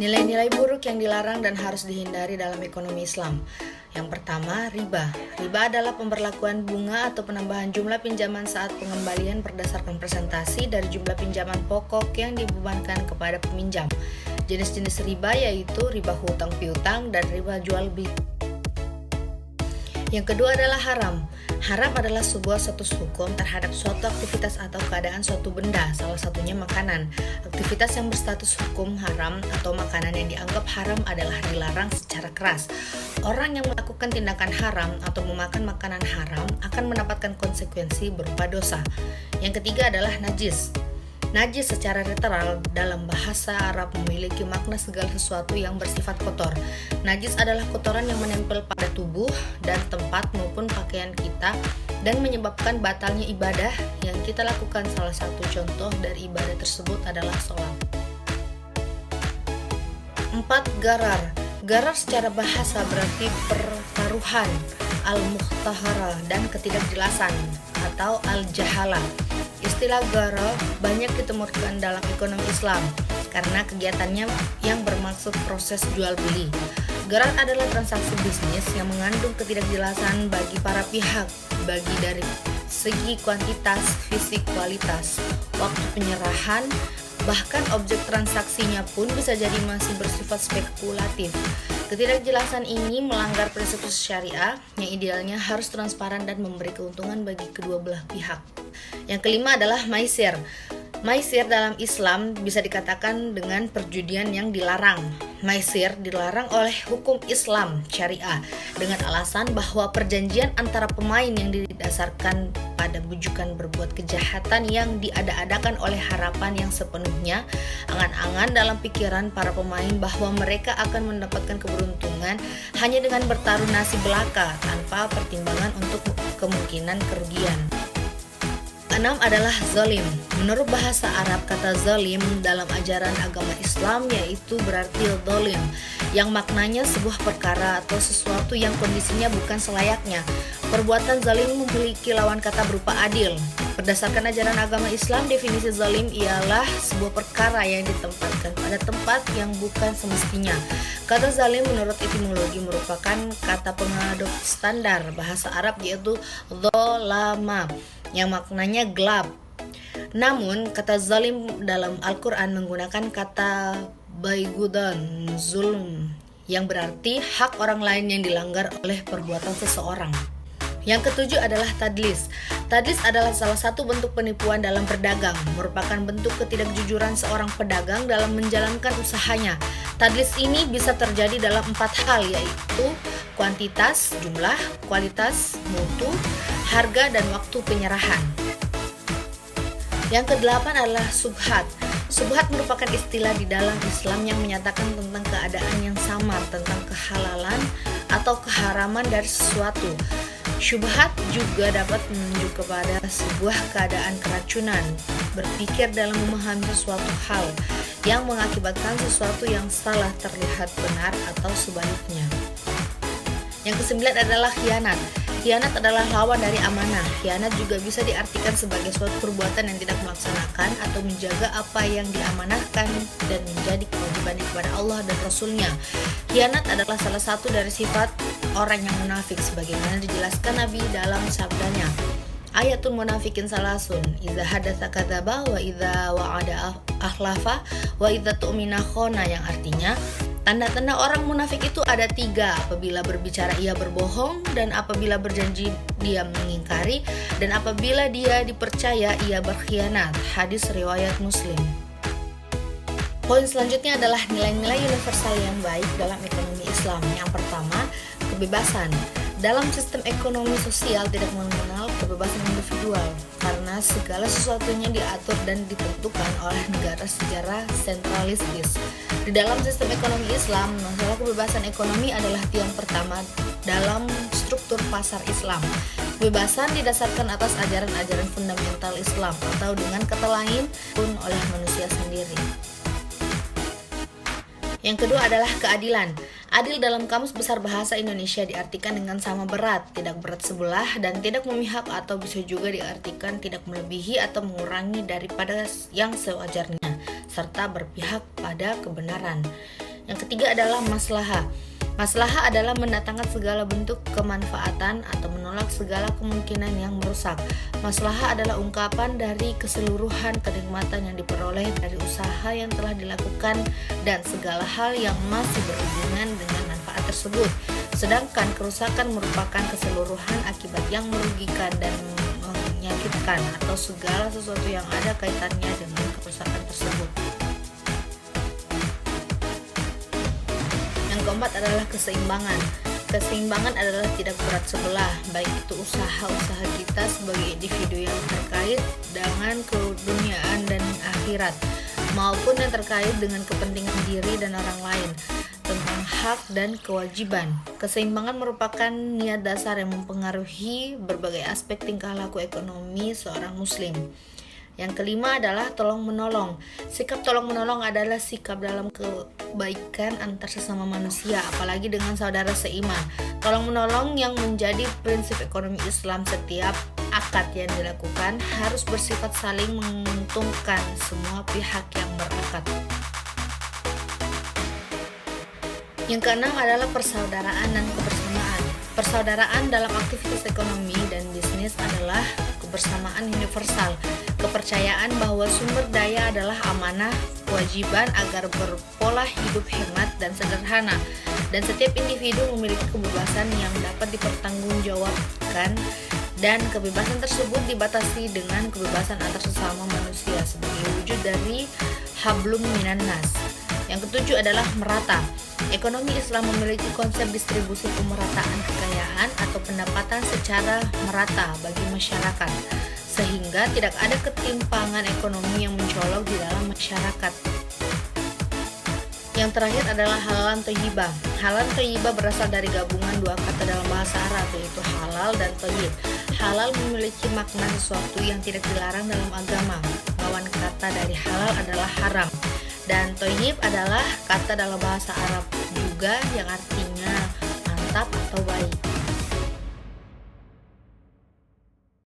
Nilai-nilai buruk yang dilarang dan harus dihindari dalam ekonomi Islam. Yang pertama, riba. Riba adalah pemberlakuan bunga atau penambahan jumlah pinjaman saat pengembalian berdasarkan persentase dari jumlah pinjaman pokok yang dibebankan kepada peminjam. Jenis-jenis riba yaitu riba hutang piutang dan riba jual beli. Yang kedua adalah haram. Haram adalah sebuah status hukum terhadap suatu aktivitas atau keadaan suatu benda, salah satunya makanan. Aktivitas yang berstatus hukum haram atau makanan yang dianggap haram adalah dilarang secara keras. Orang yang melakukan tindakan haram atau memakan makanan haram akan mendapatkan konsekuensi berupa dosa. Yang ketiga adalah najis. Najis secara literal dalam bahasa Arab memiliki makna segala sesuatu yang bersifat kotor. Najis adalah kotoran yang menempel pada tubuh dan tempat maupun pakaian kita dan menyebabkan batalnya ibadah yang kita lakukan. Salah satu contoh dari ibadah tersebut adalah sholat. 4. Gharar. Gharar secara bahasa berarti pertaruhan, al-mukhtahara, dan ketidakjelasan atau al-jahalah. Istilah gharar banyak ditemukan dalam ekonomi Islam karena kegiatannya yang bermaksud proses jual beli. Gharar adalah transaksi bisnis yang mengandung ketidakjelasan bagi para pihak, bagi dari segi kuantitas, fisik, kualitas, waktu penyerahan, bahkan objek transaksinya pun bisa jadi masih bersifat spekulatif. Ketidakjelasan ini melanggar prinsip syariah yang idealnya harus transparan dan memberi keuntungan bagi kedua belah pihak. Yang kelima adalah maisir. Maisir dalam Islam bisa dikatakan dengan perjudian yang dilarang. Maisir dilarang oleh hukum Islam syariah dengan alasan bahwa perjanjian antara pemain yang didasarkan pada bujukan berbuat kejahatan yang diada-adakan oleh harapan yang sepenuhnya angan-angan dalam pikiran para pemain bahwa mereka akan mendapatkan keberuntungan hanya dengan bertaruh nasib belaka tanpa pertimbangan untuk kemungkinan kerugian. 6 adalah zalim. Menurut bahasa Arab, kata zalim dalam ajaran agama Islam yaitu berarti zalim, yang maknanya sebuah perkara atau sesuatu yang kondisinya bukan selayaknya. Perbuatan zalim memiliki lawan kata berupa adil. Berdasarkan ajaran agama Islam, definisi zalim ialah sebuah perkara yang ditempatkan pada tempat yang bukan semestinya. Kata zalim menurut etimologi merupakan kata pengadop standar bahasa Arab yaitu dzalama, yang maknanya gelap. Namun, kata zalim dalam Al-Quran menggunakan kata baigudan, zulm, yang berarti hak orang lain yang dilanggar oleh perbuatan seseorang. Yang ketujuh adalah tadlis. Tadlis adalah salah satu bentuk penipuan dalam berdagang, merupakan bentuk ketidakjujuran seorang pedagang dalam menjalankan usahanya. Tadlis ini bisa terjadi dalam 4 hal, yaitu kuantitas, jumlah, kualitas, mutu, harga, dan waktu penyerahan. Yang kedelapan adalah subhat. Subhat merupakan istilah di dalam Islam yang menyatakan tentang keadaan yang samar, tentang kehalalan atau keharaman dari sesuatu. Syubhat juga dapat menunjuk kepada sebuah keadaan keracunan, berpikir dalam memahami sesuatu hal yang mengakibatkan sesuatu yang salah terlihat benar atau sebaliknya. Yang kesembilan adalah khianat. Khianat adalah lawan dari amanah. Khianat juga bisa diartikan sebagai suatu perbuatan yang tidak melaksanakan atau menjaga apa yang diamanahkan dan menjadi kewajibannya kepada Allah dan Rasul-Nya. Khianat adalah salah satu dari sifat orang yang munafik sebagaimana dijelaskan Nabi dalam sabdanya, ayatul munafikin salasun, idza hadatsa kadzaba wa idza wa'ada akhlafa wa idza tu'mina khana, yang artinya tanda-tanda orang munafik itu ada 3, apabila berbicara ia berbohong, dan apabila berjanji dia mengingkari, dan apabila dia dipercaya ia berkhianat. Hadis riwayat Muslim. Poin selanjutnya adalah nilai-nilai universal yang baik dalam ekonomi Islam. Yang pertama, kebebasan. Dalam sistem ekonomi sosial tidak mengenal kebebasan individual karena segala sesuatunya diatur dan ditentukan oleh negara secara sentralistis. Di dalam sistem ekonomi Islam, masalah kebebasan ekonomi adalah tiang pertama dalam struktur pasar Islam. Kebebasan didasarkan atas ajaran-ajaran fundamental Islam atau dengan kata lain pun oleh manusia sendiri. Yang kedua adalah keadilan. Adil dalam Kamus Besar Bahasa Indonesia diartikan dengan sama berat, tidak berat sebelah, dan tidak memihak, atau bisa juga diartikan tidak melebihi atau mengurangi daripada yang sewajarnya, serta berpihak pada kebenaran. Yang ketiga adalah maslahah. Maslahah adalah mendatangkan segala bentuk kemanfaatan atau menolak segala kemungkinan yang merusak. Maslahah adalah ungkapan dari keseluruhan kenikmatan yang diperoleh dari usaha yang telah dilakukan dan segala hal yang masih berhubungan dengan manfaat tersebut. Sedangkan kerusakan merupakan keseluruhan akibat yang merugikan dan menyakitkan atau segala sesuatu yang ada kaitannya dengan kerusakan tersebut. Yang keempat adalah keseimbangan. Keseimbangan adalah tidak berat sebelah, baik itu usaha-usaha kita sebagai individu yang terkait dengan keduniaan dan akhirat, maupun yang terkait dengan kepentingan diri dan orang lain, tentang hak dan kewajiban. Keseimbangan merupakan niat dasar yang mempengaruhi berbagai aspek tingkah laku ekonomi seorang muslim. Yang kelima adalah tolong-menolong. Sikap tolong-menolong adalah sikap dalam kebaikan antar sesama manusia, apalagi dengan saudara seiman. Tolong-menolong yang menjadi prinsip ekonomi Islam. Setiap akad yang dilakukan harus bersifat saling menguntungkan semua pihak yang berakad. Yang keenam adalah persaudaraan dan kebersamaan. Persaudaraan dalam aktivitas ekonomi dan bisnis adalah kebersamaan universal, kepercayaan bahwa sumber daya adalah amanah, kewajiban agar berpola hidup hemat dan sederhana, dan setiap individu memiliki kebebasan yang dapat dipertanggungjawabkan, dan kebebasan tersebut dibatasi dengan kebebasan antar sesama manusia sebagai wujud dari hablum minan nas. Yang ketujuh adalah merata. Ekonomi Islam memiliki konsep distribusi pemerataan kekayaan atau pendapatan secara merata bagi masyarakat, sehingga tidak ada ketimpangan ekonomi yang mencolok di dalam masyarakat. Yang terakhir adalah halalan thayyibah. Halalan thayyibah berasal dari gabungan dua kata dalam bahasa Arab, yaitu halal dan thayyib. Halal memiliki makna sesuatu yang tidak dilarang dalam agama. Lawan kata dari halal adalah haram. Dan thayyib adalah kata dalam bahasa Arab juga yang artinya mantap atau baik.